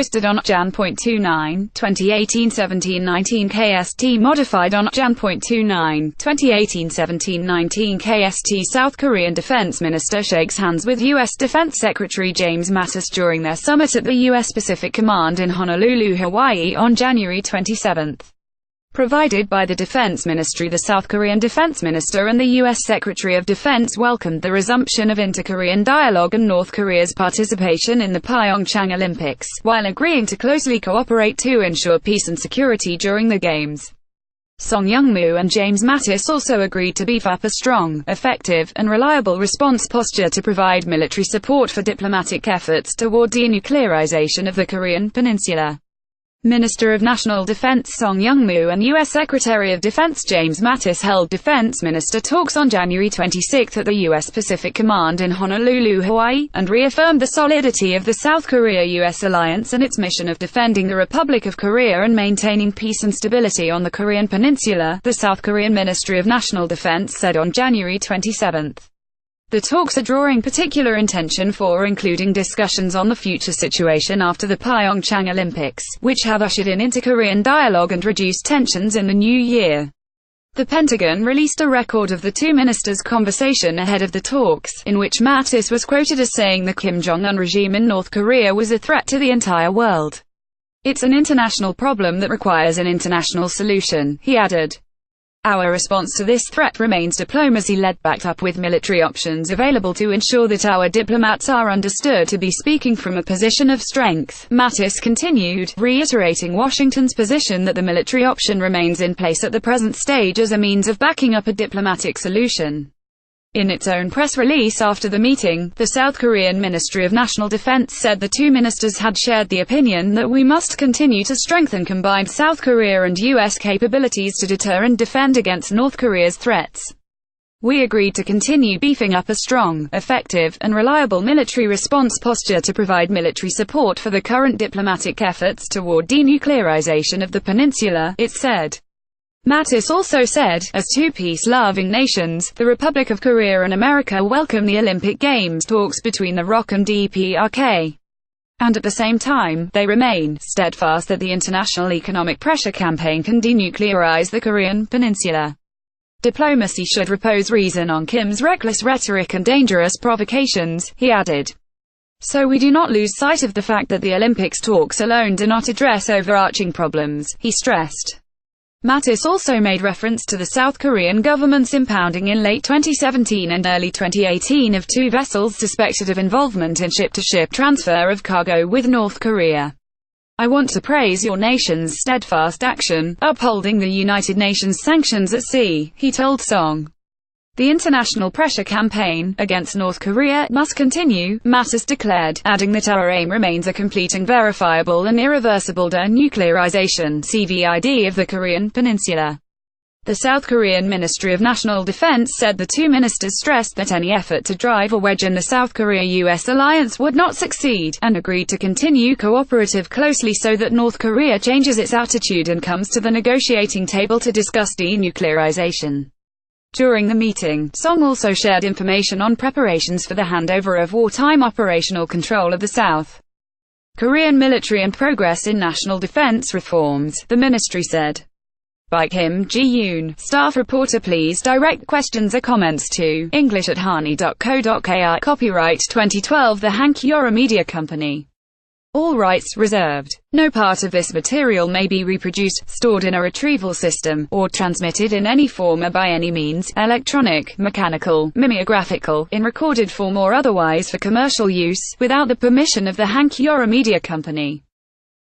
posted on Jan. 29, 2018-17-19 KST Modified on Jan. 29, 2018-17-19 KST. South Korean Defense Minister shakes hands with U.S. Defense Secretary James Mattis during their summit at the U.S. Pacific Command in Honolulu, Hawaii on January 27. Provided by the Defense Ministry, the South Korean Defense Minister and the U.S. Secretary of Defense welcomed the resumption of inter-Korean dialogue and North Korea's participation in the Pyeongchang Olympics, while agreeing to closely cooperate to ensure peace and security during the Games. Young-moo and James Mattis also agreed to beef up a strong, effective, and reliable response posture to provide military support for diplomatic efforts toward denuclearization of the Korean Peninsula. Minister of National Defense Young-moo and U.S. Secretary of Defense James Mattis held defense minister talks on January 26 at the U.S. Pacific Command in Honolulu, Hawaii, and reaffirmed the solidity of the South Korea-U.S. alliance and its mission of defending the Republic of Korea and maintaining peace and stability on the Korean Peninsula, the South Korean Ministry of National Defense said on January 27. The talks are drawing particular attention for including discussions on the future situation after the Pyeongchang Olympics, which have ushered in inter-Korean dialogue and reduced tensions in the new year. The Pentagon released a record of the two ministers' conversation ahead of the talks, in which Mattis was quoted as saying the Kim Jong-un regime in North Korea was a threat to the entire world. "It's an international problem that requires an international solution," he added. "Our response to this threat remains diplomacy-led, backed up with military options available to ensure that our diplomats are understood to be speaking from a position of strength," Mattis continued, reiterating Washington's position that the military option remains in place at the present stage as a means of backing up a diplomatic solution. In its own press release after the meeting, the South Korean Ministry of National Defense said the two ministers had shared the opinion that we must continue to strengthen combined South Korea and U.S. capabilities to deter and defend against North Korea's threats. "We agreed to continue beefing up a strong, effective, and reliable military response posture to provide military support for the current diplomatic efforts toward denuclearization of the peninsula," it said. Mattis also said, "As two peace-loving nations, the Republic of Korea and America welcome the Olympic Games talks between the ROC and DPRK. And at the same time, they remain steadfast that the international economic pressure campaign can denuclearize the Korean Peninsula. Diplomacy should repose reason on Kim's reckless rhetoric and dangerous provocations," he added. "So we do not lose sight of the fact that the Olympics talks alone do not address overarching problems," he stressed. Mattis also made reference to the South Korean government's impounding in late 2017 and early 2018 of two vessels suspected of involvement in ship-to-ship transfer of cargo with North Korea. "I want to praise your nation's steadfast action, upholding the United Nations sanctions at sea," he told Song. "The international pressure campaign against North Korea must continue," Mattis declared, adding that our aim remains a complete and verifiable and irreversible denuclearization (CVID) of the Korean Peninsula. The South Korean Ministry of National Defense said the two ministers stressed that any effort to drive a wedge in the South Korea-US alliance would not succeed, and agreed to continue cooperative closely so that North Korea changes its attitude and comes to the negotiating table to discuss denuclearization. During the meeting, Song also shared information on preparations for the handover of wartime operational control of the South Korean military and progress in national defense reforms, the ministry said. By Kim Ji-yoon, staff reporter. Please direct questions or comments to english@hani.co.kr. Copyright 2012 The Hank Yora Media Company. All rights reserved. No part of this material may be reproduced, stored in a retrieval system, or transmitted in any form or by any means, electronic, mechanical, mimeographical, in recorded form or otherwise for commercial use, without the permission of the Hank Yora Media Company.